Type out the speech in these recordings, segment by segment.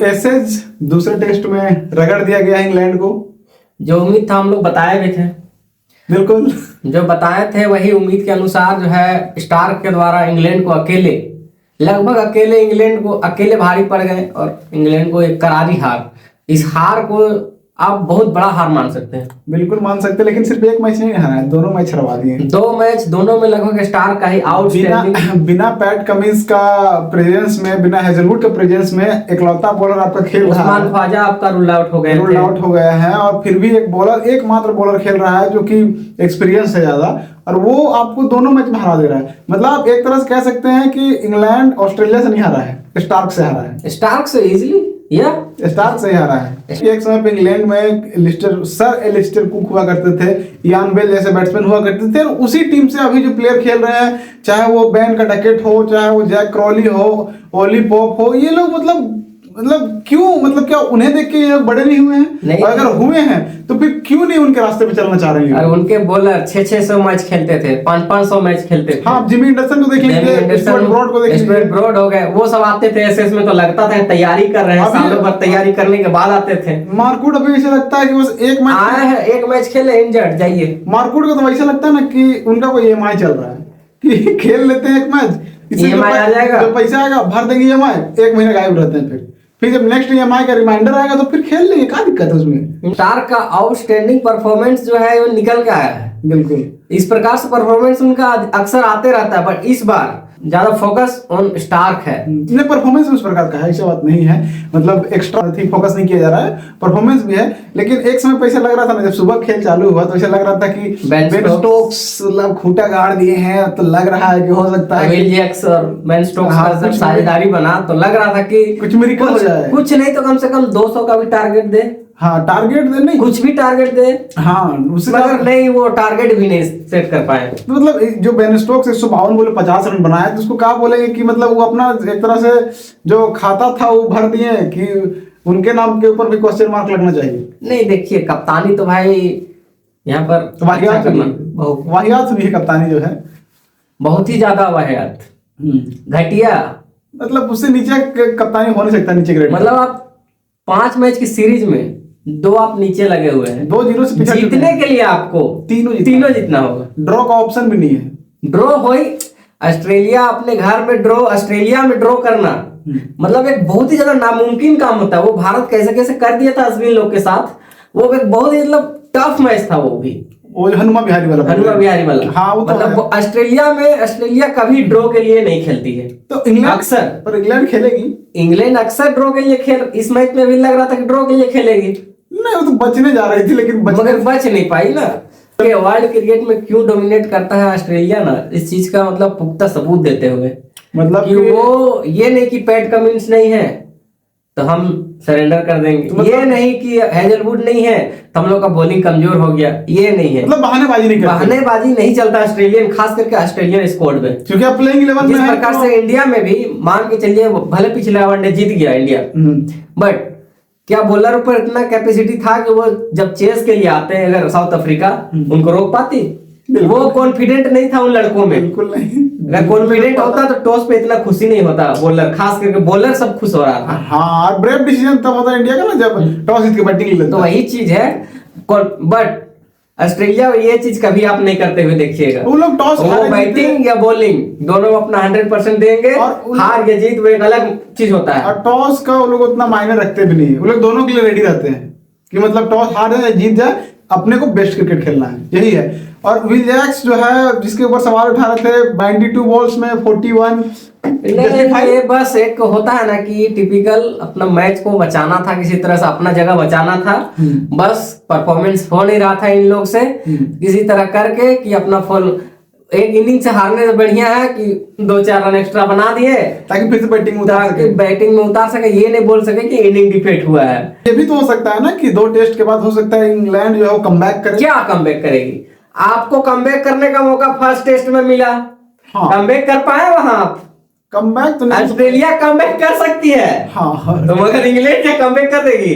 Essays दूसरे test में रगड़ दिया गया इंग्लैंड को। जो उम्मीद था हम लोग बताए भी थे, बिल्कुल जो बताए थे वही उम्मीद के अनुसार जो है स्टार्क के द्वारा इंग्लैंड को अकेले, लगभग अकेले इंग्लैंड को अकेले भारी पड़ गए और इंग्लैंड को एक करारी हार। इस हार को आप बहुत बड़ा हार मान सकते हैं। बिल्कुल मान सकते हैं, लेकिन सिर्फ एक मैच नहीं हारा है, दोनों मैच हरवा दिए। 2 मैच दोनों में लगभग स्टार का ही आउट। बिना पैट कमिंस का प्रेजेंस में, बिना हेजलवुड के प्रेजेंस में इकलौता बॉलर आपका खेल रहा है। उस्मान ख्वाजा आपका रूल आउट हो गया है और फिर भी एकमात्र बॉलर खेल रहा है जो कि एक्सपीरियंस है ज्यादा, और वो आपको दोनों मैच में हरा दे रहा है। मतलब आप एक तरह से कह सकते हैं कि इंग्लैंड ऑस्ट्रेलिया से नहीं हारा है, स्टार्क से हारा है। स्टार्क से इजीली या स्टार्क से हारा है। एक समय पे इंग्लैंड में सर एलिस्टर कुक हुआ करते थे, इयान बेल जैसे बैट्समैन हुआ करते थे, और उसी टीम से अभी जो प्लेयर खेल रहे हैं, चाहे वो बेन का डकेट हो, चाहे वो जैक क्रॉली हो, ओली पॉप हो, ये लोग मतलब क्यों, मतलब क्या उन्हें देख के ये लोग बड़े नहीं हुए हैं? और अगर हुए हैं तो फिर क्यों नहीं उनके रास्ते पे चलना चाह रहे हैं? और उनके बॉलर 600 मैच खेलते थे, 500 मैच खेलते थे। हाँ, जिमी एंडरसन को देख लीजिए, स्टुअर्ट ब्रॉड को देख लीजिए। स्टुअर्ट ब्रॉड हो गए, वो सब आते थे एसएस में तो लगता था तैयारी कर रहे हैं, सालों भर तैयारी करने के बाद आते थे। मार्कवुड अभी ऐसा लगता है कि बस एक मैच आए हैं, एक मैच खेले, इंजर्ड जाइए। मार्कवुड को तो ऐसा लगता है ना कि उनका कोई ईएमआई चल रहा है कि खेल लेते हैं एक मैच, ईएमआई आ जाएगा, जो पैसा आएगा भर देंगे ईएमआई, 1 महीने गायब रहते हैं। फिर जब नेक्स्ट ईएमआई का रिमाइंडर आएगा तो फिर खेल लेंगे, क्या दिक्कत है उसमें? स्टार्क का आउटस्टैंडिंग परफॉर्मेंस जो है वो निकल के आया है। बिल्कुल इस प्रकार से परफॉर्मेंस उनका अक्सर आते रहता है, बट इस बार ज्यादा फोकस ऑन स्टार्क है। नहीं, परफॉर्मेंस उस प्रकार का है, ऐसा बात नहीं है, मतलब एक्स्ट्रा फोकस नहीं किया जा रहा है, परफॉर्मेंस भी है। लेकिन एक समय पे ऐसा लग रहा था ना, जब सुबह खेल चालू हुआ तो ऐसा लग रहा था कि बेन स्टोक्स मतलब खूंटा गाड़ दिए हैं, तो लग रहा है कि हो सकता है विल जैक्स और बेन स्टोक्स का जब साझेदारी बना तो लग रहा था कि कुछ मिरेकल हो जाए, कुछ नहीं तो कम से कम 200 का भी टारगेट दे। हाँ, टारगेट दे, नहीं कुछ भी टारगेट दे। हाँ, मगर नहीं, वो टारगेट भी नहीं सेट कर पाए। तो मतलब जो बेन स्टोक्स 152 बोले 50 रन बनाए, तो उसको क्या बोलेंगे कि मतलब वो अपना एक तरह से जो खाता था वो भर दिए, कि उनके नाम के ऊपर भी क्वेश्चन मार्क लगना चाहिए। नहीं, देखिए कप्तानी तो भाई यहाँ पर वाहियात भी है, कप्तानी जो है बहुत ही ज्यादा वाहियात, घटिया, मतलब उससे नीचे कप्तानी हो नहीं सकता, नीचे ग्रेड। मतलब आप 5 मैच की सीरीज में 2 आप नीचे लगे हुए हैं, 2-0 से पीछे जीतने के लिए आपको तीनों जीतना होगा। ड्रॉ का ऑप्शन भी नहीं है। ड्रॉ हो ही ऑस्ट्रेलिया अपने घर में ड्रॉ, ऑस्ट्रेलिया में ड्रॉ करना मतलब एक बहुत ही ज्यादा नामुमकिन काम होता है। वो भारत कैसे कैसे कर दिया था अश्विन लोग के साथ, वो एक बहुत ही मतलब टफ मैच था। वो हनुमा बिहारी वाला हाँ, वो मतलब ऑस्ट्रेलिया कभी ड्रॉ के लिए नहीं खेलती है, तो इंग्लैंड खेलेगी। इंग्लैंड अक्सर ड्रॉ के लिए खेल, इस मैच में भी लग रहा था कि ड्रॉ के लिए खेलेगी। नहीं, वो तो बचने जा रही थी, लेकिन मगर बच नहीं पाई ना। वर्ल्ड क्रिकेट में क्यों डोमिनेट करता है ऑस्ट्रेलिया ना, इस चीज का मतलब पुख्ता सबूत देते हुए, मतलब कि वो ये नहीं कि पैट कमिंस नहीं है तो हम सरेंडर कर देंगे, तो मतलब ये नहीं कि हेजलवुड नहीं है तो हम लोग का बॉलिंग कमजोर हो गया, ये नहीं है। मतलब बहानेबाजी नहीं चलता ऑस्ट्रेलियन, खास करके ऑस्ट्रेलियन स्क्वाड में, क्योंकि आप प्लेइंग 11 में जिस प्रकार से इंडिया में भी मान के चलिए, भले पिछला वनडे जीत गया इंडिया, बट क्या बॉलर ऊपर इतना कैपेसिटी था कि वो जब चेस के लिए आते हैं अगर साउथ अफ्रीका, उनको रोक पाती? वो कॉन्फिडेंट नहीं था उन लड़कों में, बिल्कुल नहीं। अगर कॉन्फिडेंट होता तो टॉस पे इतना खुशी नहीं होता बॉलर, खास करके बॉलर सब खुश हो रहा था। हाँ, ब्रेव डिसीजन तब होता इंडिया का ना, जब टॉस जीत के बैटिंग लेता। तो वही चीज है, बट ऑस्ट्रेलिया ये चीज कभी आप नहीं करते हुए देखिएगा। वो लोग टॉस बैटिंग या बॉलिंग दोनों अपना 100% देंगे, और हार या जीत वो एक अलग चीज होता है। और टॉस का वो लोग उतना मायने रखते भी नहीं, वो लोग दोनों के लिए रेडी रहते हैं कि मतलब टॉस हार जाए या जीत जाए, अपने को बेस्ट क्रिकेट खेलना है, यही है। और विल जैक्स जो है, जिसके ऊपर सवाल उठा रहे थे, 92 बॉल्स में 41, ये बस एक होता है ना कि टिपिकल अपना मैच को बचाना था, किसी तरह से अपना जगह बचाना था, बस परफॉर्मेंस हो नहीं रहा था इन लोग से, किसी तरह करके कि अपना फुल एक इनिंग से हारने से बढ़िया है कि 2-4 रन एक्स्ट्रा बना दिए ताकि फिर से बैटिंग में उतार सके, ये नहीं बोल सके कि इनिंग डिफीट हुआ है। ये भी तो हो सकता है ना कि 2 टेस्ट के बाद हो सकता है इंग्लैंड जो है वो कमबैक करे। क्या कमबैक करेगी? आपको कमबैक करने का मौका फर्स्ट टेस्ट में मिला, हाँ। कमबैक कर पाए वहां आप? कमबैक तो नहीं, ऑस्ट्रेलिया कमबैक कर सकती है, हाँ, तो मगर इंग्लैंड क्या कमबैक कर देगी?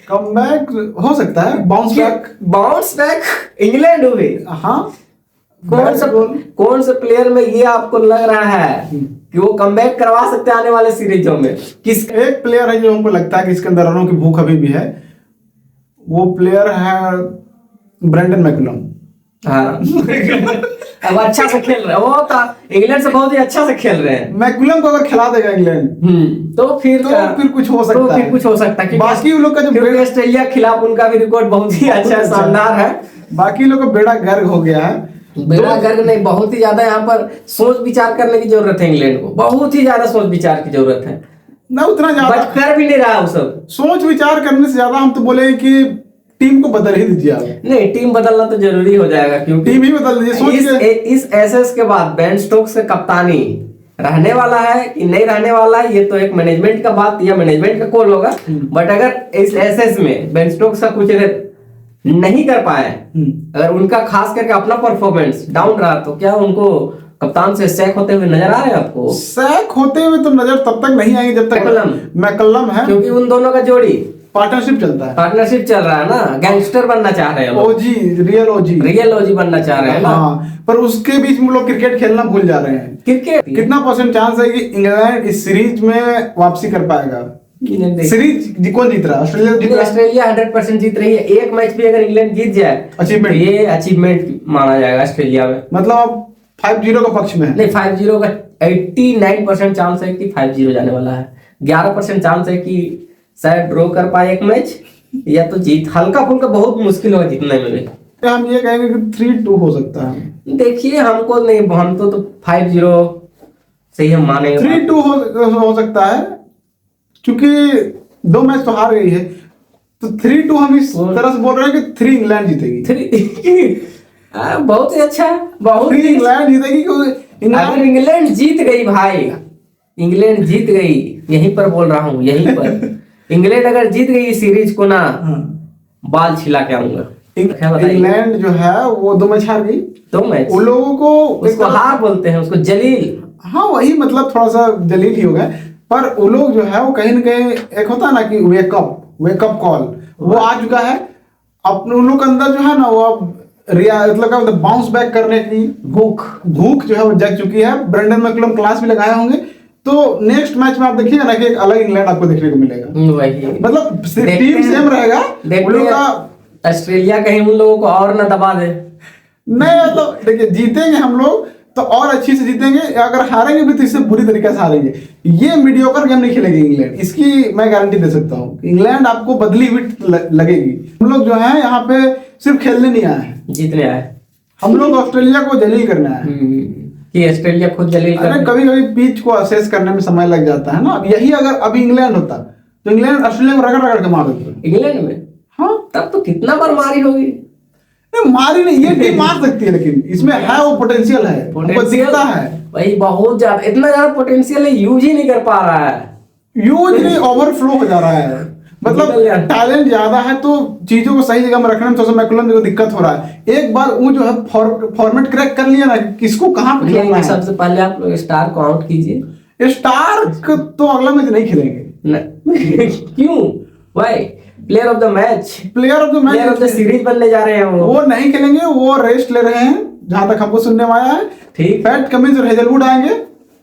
कमबैक हो सकता है, बाउंस बैक इंग्लैंड हुई। हाँ, कौन से प्लेयर में ये आपको लग रहा है कि वो कमबैक करवा सकते हैं आने वाले सीरीजों में। किस एक प्लेयर है जो हमको लगता है कि इसके अंदर रनों की भूख अभी भी है, वो प्लेयर है ब्रेंडन मैकुलम। हाँ अब अच्छा से खेल रहे हैं, वो था इंग्लैंड से बहुत ही अच्छा से खेल रहे हैं। मैकुलम को अगर खिला देगा इंग्लैंड तो फिर कुछ हो सकता तो है। फिर कुछ हो सकता है। बाकी लोग का जो क्योंकि ऑस्ट्रेलिया के खिलाफ उनका भी रिकॉर्ड बहुत ही अच्छा है, शानदार है। बाकी लोग का बेड़ा गर्क हो गया है। बेड़ा गर्क नहीं, बहुत ही ज्यादा यहाँ पर सोच विचार करने की जरूरत है। इंग्लैंड को बहुत ही ज्यादा सोच विचार की जरूरत है, ना उतना ज्यादा बट कर भी नहीं रहा वो सब। सोच विचार करने से ज्यादा हम तो बोले कि टीम को बदल ही दीजिए आप। नहीं, टीम बदलना तो जरूरी हो जाएगा, क्योंकि टीम ही बदल दीजिए। सोच इस एसएस के बाद बेन स्टोक्स का कप्तानी रहने वाला है कि नहीं रहने वाला है, ये तो एक मैनेजमेंट का बात या मैनेजमेंट का कॉल होगा। बट अगर इस एसएस में बेन स्टोक्स का कुछ अगर नहीं कर पाए, अगर उनका खास करके अपना परफॉर्मेंस डाउन रहा, तो क्या उनको कप्तान से सैक होते हुए नजर आ रहे हैं आपको? सैक होते हुए तो नजर तब तक नहीं आएंगे जब तक मैकलम है, क्योंकि उन दोनों का जोड़ी पार्टनरशिप चलता है। पार्टनरशिप चल रहा है ना, गैंगस्टर बनना चाह रहे हैं, ओजी, रियल ओजी बनना चाह रहे हैं ना। हाँ, पर उसके बीच में लोग क्रिकेट खेलना भूल जा रहे हैं। क्रिकेट कितना % चांस है कि इंग्लैंड इस सीरीज में वापसी कर पाएगा? सीरीज कौन जीत रहा है? ऑस्ट्रेलिया जीत रहा है। ऑस्ट्रेलिया 100% जीत रही है। एक मैच भी अगर इंग्लैंड जीत जाए, अचीवमेंट, ये अचीवमेंट माना जाएगा ऑस्ट्रेलिया में। मतलब अब 5-0 का पक्ष में है। नहीं, 5-0 का 89% चांस है कि 5-0 जाने वाला है। 11% चांस है कि शायद ड्रॉ कर पाए एक मैच, या तो जीत हल्का फुल्का बहुत मुश्किल होगा जीतने में भी। हम ये कहेंगे कि 3-2 हो सकता है। देखिए, हमको नहीं, हम तो 5-0 से ही हम मानेंगे। 3-2 हो सकता है, क्योंकि 2 मैच तो हार गई है, तो 3-2 हम इस तरह से बोल रहे हैं कि 3 इंग्लैंड जीतेगी। बहुत ही अच्छा है, बहुत ही इंग्लैंड जीतेगी। अगर इंग्लैंड जीत गई भाई, इंग्लैंड जीत गई, यहीं पर बोल रहा हूँ, यहीं पर इंग्लैंड अगर जीत गई सीरीज को ना, बाल छिला के आऊंगा। इंग्लैंड जो है वो 2 मैच हार गई। 2 मैच वो लोगों को उसको हार बोलते हैं, उसको जलील। हाँ, वही मतलब थोड़ा सा जलील ही हो गया। पर वो लोग जो है वो कहीं ना कहीं, एक होता है ना कि वेकअप कॉल, वो आ चुका है। अपने उन लोग के अंदर जो है ना, वो अब मतलब बाउंस बैक करने की भूख जो है वो जग चुकी है। ब्रेंडन मैकुलम क्लास भी लगाए होंगे, तो नेक्स्ट मैच में आप देखिएगा ना कि एक अलग इंग्लैंड आपको देखने को मिलेगा। वही मतलब टीम सेम रहेगा। उन लोग का ऑस्ट्रेलिया कहीं उन लोगों को और ना दबा दे। नहीं, तो देखिए, जीतेंगे हम लोग तो और अच्छी से जीतेंगे, अगर हारेंगे भी तो इससे बुरी तरीके से हारेंगे। ये मीडियोकर गेम नहीं खेलेगी इंग्लैंड, इसकी मैं गारंटी दे सकता हूँ। इंग्लैंड आपको बदली हुई लगेगी। हम लोग जो है यहाँ पे सिर्फ खेलने नहीं आए हैं, जीतने आए। हम लोग ऑस्ट्रेलिया को जलील करने आए हैं। कि ऑस्ट्रेलिया खुद जलील अरे कभी कभी पिच को असेस करने में समय लग जाता है ना। अब यही अगर अभी इंग्लैंड होता तो इंग्लैंड ऑस्ट्रेलिया को रगड़ रगड़ के मार देता। इंग्लैंड में हाँ, तब तो कितना बार मारी होगी। नहीं, मारी नहीं, ये टीम मार सकती है, लेकिन इसमें है वो पोटेंशियल है, वो दिखता है। वही बहुत ज्यादा, इतना ज्यादा पोटेंशियल है, यूज ही नहीं कर पा रहा है। यूज नहीं, ओवरफ्लो हो जा रहा है। मतलब टैलेंट ज्यादा है तो चीजों को सही जगह में रखने में थोड़ा सा मैकुलम को दिक्कत हो रहा है। एक बार वो जो है फॉर्मेट क्रैक कर लिया ना, किसको कहाँ पे खेलना है। सबसे पहले आप लोग स्टार को आउट कीजिए। स्टार तो अगला मैच नहीं खेलेंगे। क्यों भाई? Player of the match, player of the series बनने जा रहे हैं वो नहीं खेलेंगे, वो रेस्ट ले रहे हैं जहां तक हमको सुनने में आया है। ठीक, पैट कमिंस और हेजलवुड आएंगे।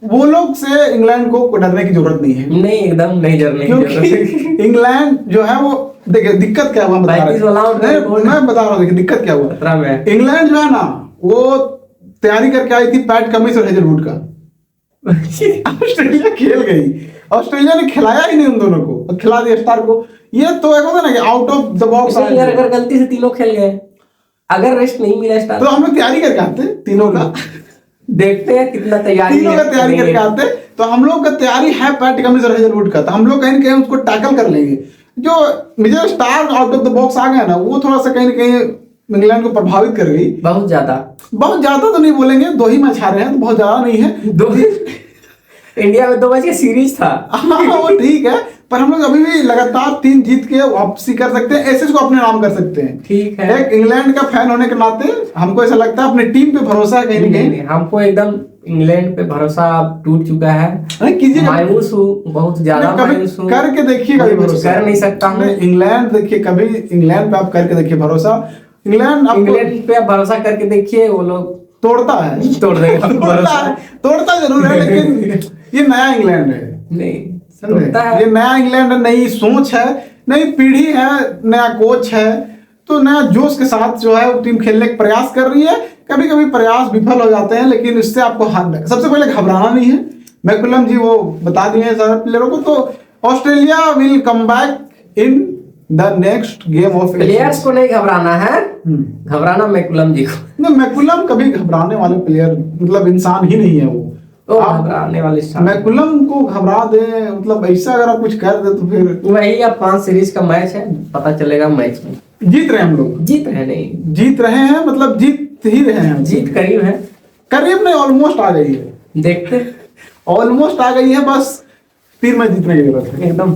वो लोग से इंग्लैंड को डरने की जरूरत नहीं है। नहीं, एकदम नहीं डरने की जरूरत। इंग्लैंड जो है वो, देखिए दिक्कत क्या हुआ, मैं बता रहा हूँ। देखिए दिक्कत क्या हुआ। इंग्लैंड जो है ना, वो तैयारी करके आई थी पैट कमिंस और हेजलवुड का। ऑस्ट्रेलिया खेल गई, ऑस्ट्रेलिया ने खिलाया ही नहीं उन दोनों को, खिला दिया स्टार को। ये तो एक होता ना कि आउट ऑफ द बॉक्स। अगर गलती से तीनों खेल गए, अगर रेस्ट नहीं मिला स्टार, तो हम लोग तैयारी करके आते तीनों का। देखते हैं कितना तैयारी, तीनों का तैयारी करके आते। तो हम लोग का तैयारी है पैट कमिंस और हेजलवुड का, तो हम लोग कहीं ना कहीं उसको टैकल कर लेंगे। जो मुझे star out of the box आ गया ना, वो थोड़ा सा कहीं ना कहीं इंग्लैंड को प्रभावित कर गई। बहुत ज्यादा तो नहीं बोलेंगे, 2 ही मैच हारे हैं, तो बहुत ज्यादा नहीं है। 2 इंडिया में 2 मैच की सीरीज था। वो ठीक है, पर हम लोग अभी भी लगातार 3 जीत के वापसी कर सकते हैं, एसेस को अपने नाम कर सकते हैं। ठीक है, एक इंग्लैंड का फैन होने के नाते हमको ऐसा लगता है अपनी टीम पे भरोसा है कहीं ना कहीं। हमको एकदम इंग्लैंड पे भरोसा टूट चुका है। मायूस हूँ, बहुत ज्यादा मायूस हूँ। करके देखिए, कभी भरोसा कर नहीं सकता हूँ। इंग्लैंड देखिए, कभी इंग्लैंड पे आप करके देखिए भरोसा। इंग्लैंड पे आप भरोसा करके देखिए, वो लोग तोड़ता है, तोड़ देगा। तोड़ता जरूर है, लेकिन ये नया इंग्लैंड है, नहीं समझे? होता है। ये नया इंग्लैंड है, नई सोच है, नई पीढ़ी है, नया कोच है, तो नया जोश के साथ जो है वो टीम खेलने का प्रयास कर रही है। कभी कभी प्रयास विफल हो जाते हैं, लेकिन इससे आपको सबसे पहले घबराना नहीं है। मैकुलम जी वो बता दिए हैं सारे प्लेयरों को। तो Australia will come back in the next game of players को नहीं घबराना है, घबराना मैकुलम जी को। नहीं, मैकुलम कभी घबराने वाले प्लेयर मतलब इंसान ही नहीं है वो। तो आप घबराने वाले स्टार मैकुलम को घबरा दे, मतलब ऐसा अगर आप कुछ कर दे तो फिर वही अब 5 सीरीज का मैच है, पता चलेगा मैच में। जीत रहे हैं हम लोग, जीत रहे नहीं, जीत रहे हैं, मतलब जीत ही रहे हैं। जीत करीब है, करीब नहीं, ऑलमोस्ट आ गई है, देखते ऑलमोस्ट आ गई है, बस 3 मैच जीतने की जरूरत है। एकदम